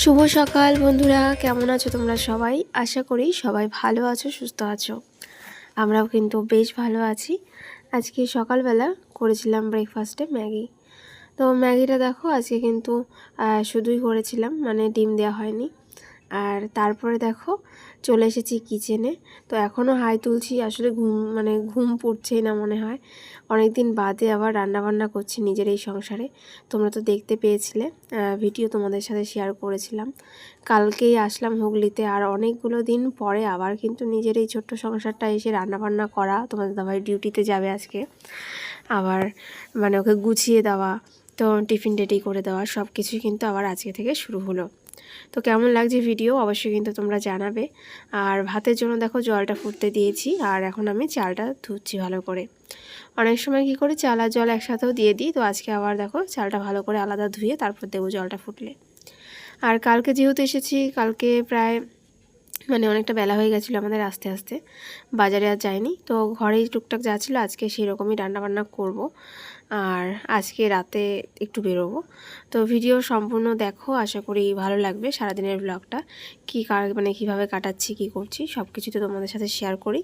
শুভ সকাল বন্ধুরা, কেমন আছো তোমরা সবাই? আশা করি সবাই ভালো আছো, সুস্থ আছো। আমরাও কিন্তু বেশ ভালো আছি। আজকে সকালবেলা করেছিলাম ব্রেকফাস্টে ম্যাগি। তো ম্যাগিটা দেখো আজকে কিন্তু শুধুই করেছিলাম, মানে ডিম দেওয়া হয়নি। আর তারপরে দেখো চলে এসেছি কিচেনে। তো এখনও হাই তুলছি, আসলে ঘুম পড়ছেই না মনে হয়। অনেক দিন বাদে আবার রান্নাবান্না করছি নিজের এই সংসারে। তোমরা তো দেখতে পেয়েছিলে, ভিডিও তোমাদের সাথে শেয়ার করেছিলাম। কালকেই আসলাম হুগলিতে, আর অনেকগুলো দিন পরে আবার কিন্তু নিজের এই ছোট্ট সংসারটা এসে রান্নাবান্না করা। তোমাদের দাদাভাই ডিউটিতে যাবে আজকে, আবার মানে ওকে গুছিয়ে দেওয়া, তো টিফিন রেডি করে দেওয়া, সব কিছুই কিন্তু আবার আজকে থেকে শুরু হলো। তো কেমন লাগছে ভিডিও অবশ্যই কিন্তু তোমরা জানাবে। আর ভাতের জন্য দেখো জলটা ফুটতে দিয়েছি, আর এখন আমি চালটা ধুচ্ছি ভালো করে। অনেক সময় কি করি চাল আর জল একসাথেও দিয়ে দিই, তো আজকে আবার দেখো চালটা ভালো করে আলাদা ধুয়ে তারপর দেবো জলটা ফুটলে। আর কালকে যেহেতু এসেছি, কালকে প্রায় অনেকটা বেলা হয়ে গেছিলো আমাদের আস্তে আস্তে, বাজারে আর যাইনি। তো ঘরেই টুকটাক যা ছিল আজকে সেরকমই রান্নাবান্না করব। আর আজকে রাতে একটু বেরোবো। তো ভিডিও সম্পূর্ণ দেখো, আশা করি ভালো লাগবে। সারাদিনের ব্লগটা কীভাবে কাটাচ্ছি, কী করছি সব কিছু তো তোমাদের সাথে শেয়ার করি।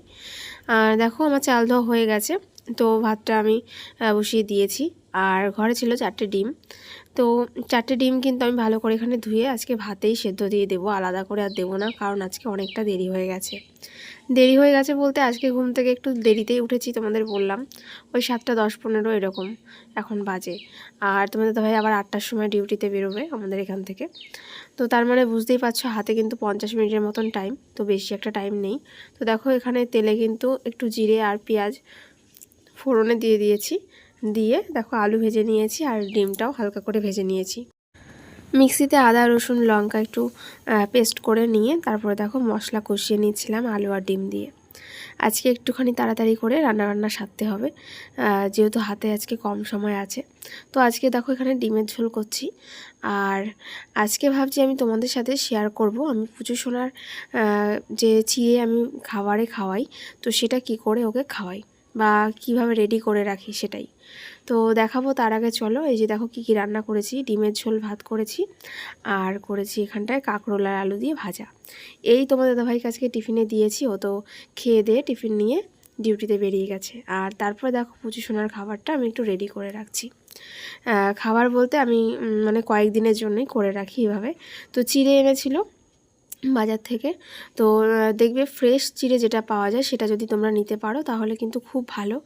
আর দেখো আমার চাল ধোয়া হয়ে গেছে, তো ভাতটা আমি বসিয়ে দিয়েছি। আর ঘরে ছিল 4টে ডিম, তো 4টে ডিম কিন্তু আমি ভালো করে এখানে ধুয়ে আজকে ভাতেই সেদ্ধ দিয়ে দেবো, আলাদা করে আর দেবো না, কারণ আজকে অনেকটা দেরি হয়ে গেছে। দেরি হয়ে গেছে বলতে আজকে ঘুম থেকে একটু দেরিতেই উঠেছি, তোমাদের বললাম। ওই 7:10-15 এরকম এখন বাজে। আর তোমাদের দাদাভাই আবার 8টার সময় ডিউটিতে বেরোবে আমাদের এখান থেকে। তো তার মানে বুঝতেই পারছো হাতে কিন্তু 50 মিনিটের মতন টাইম, তো বেশি একটা টাইম নেই। তো দেখো এখানে তেলে কিন্তু একটু জিরে আর পেঁয়াজ ফোড়নে দিয়ে দিয়েছি, দিয়ে দেখো আলু ভেজে নিয়েছি আর ডিমটাও হালকা করে ভেজে নিয়েছি। মিক্সিতে আদা রসুন লঙ্কা একটু পেস্ট করে নিয়ে তারপরে দেখো মশলা কষিয়ে নিচ্ছিলাম আলু আর ডিম দিয়ে। আজকে একটুখানি তাড়াতাড়ি করে রান্নাবান্না সারতে হবে, যেহেতু হাতে আজকে কম সময় আছে। তো আজকে দেখো এখানে ডিমের ঝোল করছি। আর আজকে ভাবছি আমি তোমাদের সাথে শেয়ার করব আমি পুচু সোনার যে চিড়ে আমি খাবারে খাওয়াই, তো সেটা কি করে ওকে খাওয়াই বা কিভাবে রেডি করে রাখি সেটাই তো দেখাবো। তার আগে চলো এই যে দেখো কি কি রান্না করেছি। ডিমের ঝোল ভাত করেছি, আর করেছি এখানটায় কাঁকরোল আর আলু দিয়ে ভাজা। এই তোমাদের দাদাভাইকে আজকে টিফিনে দিয়েছি, ও তো খেয়ে দিয়ে টিফিন নিয়ে ডিউটিতে বেরিয়ে গেছে। আর তারপরে দেখো পুচু সোনার খাবারটা আমি একটু রেডি করে রাখছি। খাবার বলতে আমি কয়েকদিনের জন্যই করে রাখি এভাবে। তো চিড়ে এনেছিল বাজার থেকে, তো দেখবে ফ্রেশ চিড়ে যেটা পাওয়া যায় সেটা যদি তোমরা নিতে পারো তাহলে কিন্তু খুব ভালো।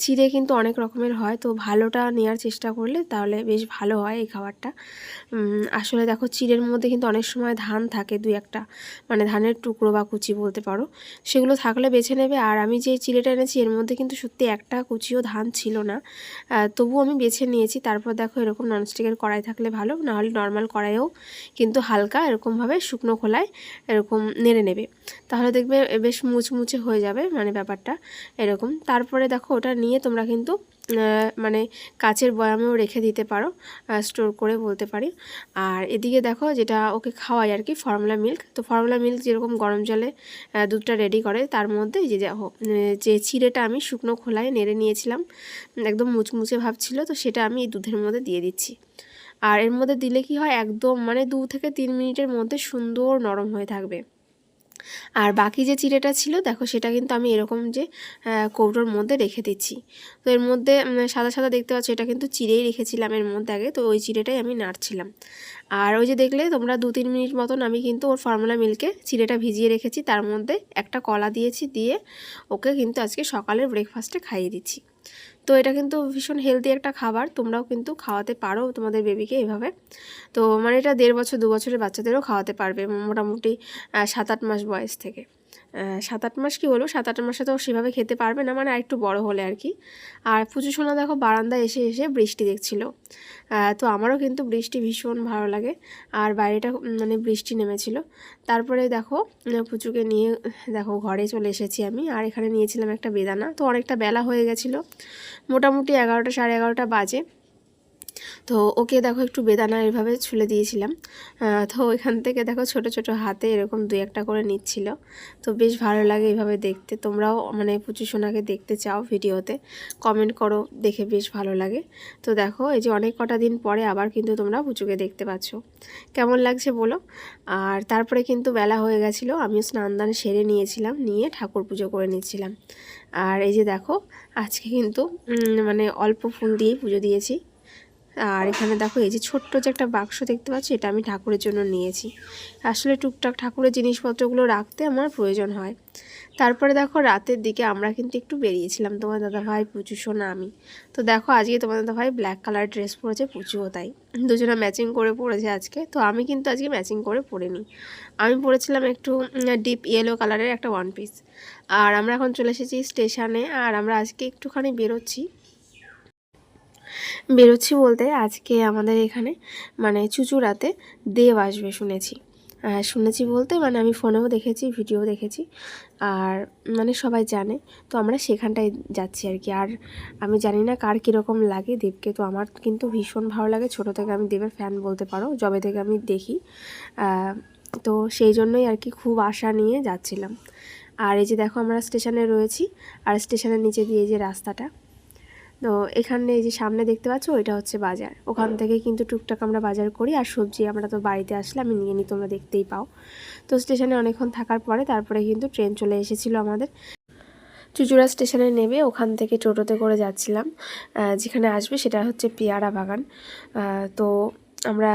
চিড়ে কিন্তু অনেক রকমের হয়, তো ভালোটা নেওয়ার চেষ্টা করলে তাহলে বেশ ভালো হয় এই খাবারটা। আসলে দেখো চিড়ের মধ্যে কিন্তু অনেক সময় ধান থাকে, দুই একটা ধানের টুকরো বা কুচি বলতে পারো, সেগুলো থাকলে বেছে নেবে। আর আমি যে চিড়েটা এনেছি এর মধ্যে কিন্তু সত্যি একটা কুচিও ধান ছিল না, তবু আমি বেছে নিয়েছি। তারপর দেখো এরকম ননস্টিকের কড়াই থাকলে ভালো, নাহলে নর্মাল কড়াইয়েও কিন্তু হালকা এরকমভাবে শুকনো খোলায় এরকম নেড়ে নেবে, তাহলে দেখবে বেশ মুচমুচে হয়ে যাবে ব্যাপারটা এরকম। তারপরে দেখো ওটা নিয়ে তোমরা কিন্তু কাচের বয়ামেও রেখে দিতে পারো, স্টোর করে বলতে পারি। আর এদিকে দেখো যেটা ওকে খাওয়াই আর কি, ফর্মুলা মিল্ক। তো ফর্মুলা মিল্ক যেরকম গরম জলে দুধটা রেডি করে, তার মধ্যে যে চিড়েটা আমি শুকনো খোলায় নেড়ে নিয়েছিলাম, একদম মুচমুচে ভাব ছিল, তো সেটা আমি এই দুধের মধ্যে দিয়ে দিচ্ছি। আর এর মধ্যে দিলে কি হয়, একদম 2 থেকে 3 মিনিটের মধ্যে সুন্দর নরম হয়ে থাকবে। আর বাকি যে চিড়েটা ছিল দেখো সেটা কিন্তু আমি এরকম যে কৌটোর মধ্যে রেখে দিচ্ছি। তো এর মধ্যে সাদা সাদা দেখতে পাচ্ছ, এটা কিন্তু চিড়েই রেখেছিলাম এর মধ্যে আগে, তো ওই চিড়েটাই আমি নাড়ছিলাম। আর ওই যে দেখলে তোমরা 2-3 মিনিট মতন আমি কিন্তু ওর ফর্মুলা মিল্কে চিড়েটা ভিজিয়ে রেখেছি, তার মধ্যে একটা কলা দিয়েছি, দিয়ে ওকে কিন্তু আজকে সকালের ব্রেকফাস্টে খাইয়ে দিচ্ছি। তো এটা কিন্তু ভীষণ হেলদি একটা খাবার, তোমরাও কিন্তু খাওয়াতে পারো তোমাদের বেবিকে এভাবে। তো এটা 1.5 বছর 2 বছরের বাচ্চাদেরও খাওয়াতে পারবে, মোটামুটি 7-8 মাস বয়স থেকে। 7-8 মাস কি হলো, 7-8 মাসে তো সেভাবে খেতে পারবে না, আরেকটু বড় হলে আর কি। আর পুচু সোনা দেখো বারান্দায় এসে এসে বৃষ্টি দেখছিল। তো আমারও কিন্তু বৃষ্টি ভীষণ ভালো লাগে, আর বাইরেটা বৃষ্টি নেমেছিল। তারপরে দেখো পুচুকে নিয়ে দেখো ঘরে চলে এসেছি আমি, আর এখানে নিয়েছিলাম একটা বেদানা। তো অনেকটা বেলা হয়ে গেছিলো, মোটামুটি 11টা 11:30 বাজে। তো ওকে দেখো একটু বেদানা এভাবে ছুলে দিয়েছিলাম। তো ওইখান থেকে দেখো ছোট ছোট হাতে এরকম 2-1টা করে নিচ্ছিল। তো বেশ ভালো লাগে এইভাবে দেখতে। তোমরাও মানে পুচু সোনাকে দেখতে চাও ভিডিওতে, কমেন্ট করো, দেখে বেশ ভালো লাগে। তো দেখো এই যে অনেক কটা দিন পরে আবার কিন্তু তোমরা পুচুকে দেখতে পাচ্ছ, কেমন লাগছে বলো। আর তারপরে কিন্তু বেলা হয়ে গেছিলো, আমিও স্নান দান সেরে নিয়েছিলাম, নিয়ে ঠাকুর পুজো করে নিচ্ছিলাম। আর এই যে দেখো আজকে কিন্তু মানে অল্প ফুল দিয়ে পুজো দিয়েছি। আর এখানে দেখো এই যে ছোট্ট যে একটা বাক্স দেখতে পাচ্ছি, এটা আমি ঠাকুরের জন্য নিয়েছি। আসলে টুকটাক ঠাকুরের জিনিসপত্রগুলো রাখতে আমার প্রয়োজন হয়। তারপরে দেখো রাতের দিকে আমরা কিন্তু একটু বেরিয়েছিলাম, তোমার দাদাভাই, পুচু সোনা, আমি। তো দেখো আজকে তোমার দাদাভাই ব্ল্যাক কালার ড্রেস পরেছে, পুচুও তাই, দুজনে ম্যাচিং করে পরেছে আজকে। তো আমি কিন্তু আজকে ম্যাচিং করে পরিনি, আমি পরেছিলাম একটু ডিপ ইয়েলো কালারের একটা ওয়ান পিস। আর আমরা এখন চলে এসেছি স্টেশনে, আর আমরা আজকে একটুখানি বেরোচ্ছি বলতে আজকে আমাদের এখানে মানে চুঁচুড়াতে দেব আসবে শুনেছি বলতে মানে আমি ফোনেও দেখেছি, ভিডিও দেখেছি, আর মানে সবাই জানে। তো আমরা সেখানটায় যাচ্ছি আর কি। আর আমি জানি না কার কীরকম লাগে দেবকে, তো আমার কিন্তু ভীষণ ভালো লাগে। ছোটো থেকে আমি দেবের ফ্যান বলতে পারো, যবে থেকে আমি দেখি। তো সেই জন্যই আর কি খুব আশা নিয়ে যাচ্ছিলাম। আর এই যে দেখো আমরা স্টেশনে রয়েছি, আর স্টেশনের নিচে দিয়ে যে রাস্তাটা, তো এখানে এই যে সামনে দেখতে পাচ্ছ ওইটা হচ্ছে বাজার। ওখান থেকে কিন্তু টুকটাক আমরা বাজার করি, আর সবজি আমরা তো বাড়িতে আসলে আমি নিয়ে নিই, তোমরা দেখতেই পাও। তো স্টেশনে অনেকক্ষণ থাকার পরে তারপরে কিন্তু ট্রেন চলে এসেছিলো আমাদের। চুঁচুড়া স্টেশনে নেমে ওখান থেকে টোটোতে করে যাচ্ছিলাম, যেখানে আসবে সেটা হচ্ছে পেয়ারা বাগান। তো আমরা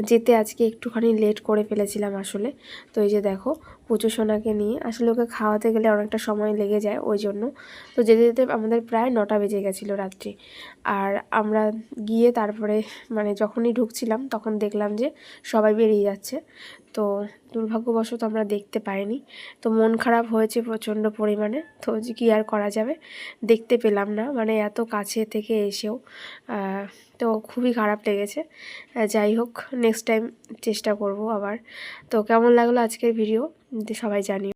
যেতে আজকে একটুখানি লেট করে ফেলেছিলাম আসলে। তো এই যে দেখো পুচু সোনাকে নিয়ে, আসলে ওকে খাওয়াতে গেলে অনেকটা সময় লেগে যায় ওই জন্য। তো যেতে যেতে আমাদের প্রায় 9টা বেজে গেছিলো রাত্রি। আর আমরা গিয়ে তারপরে মানে যখনই ঢুকছিলাম তখন দেখলাম যে সবাই বেরিয়ে যাচ্ছে। তো দুর্ভাগ্যবশত আমরা দেখতে পাইনি। তো মন খারাপ হয়েছে প্রচণ্ড পরিমাণে। তো কী আর করা যাবে, দেখতে পেলাম না, মানে এত কাছে থেকে এসেও। তো খুবই খারাপ লেগেছে। যাই হোক, নেক্সট টাইম চেষ্টা করব আবার। তো কেমন লাগলো আজকের ভিডিও সবাই জানিও।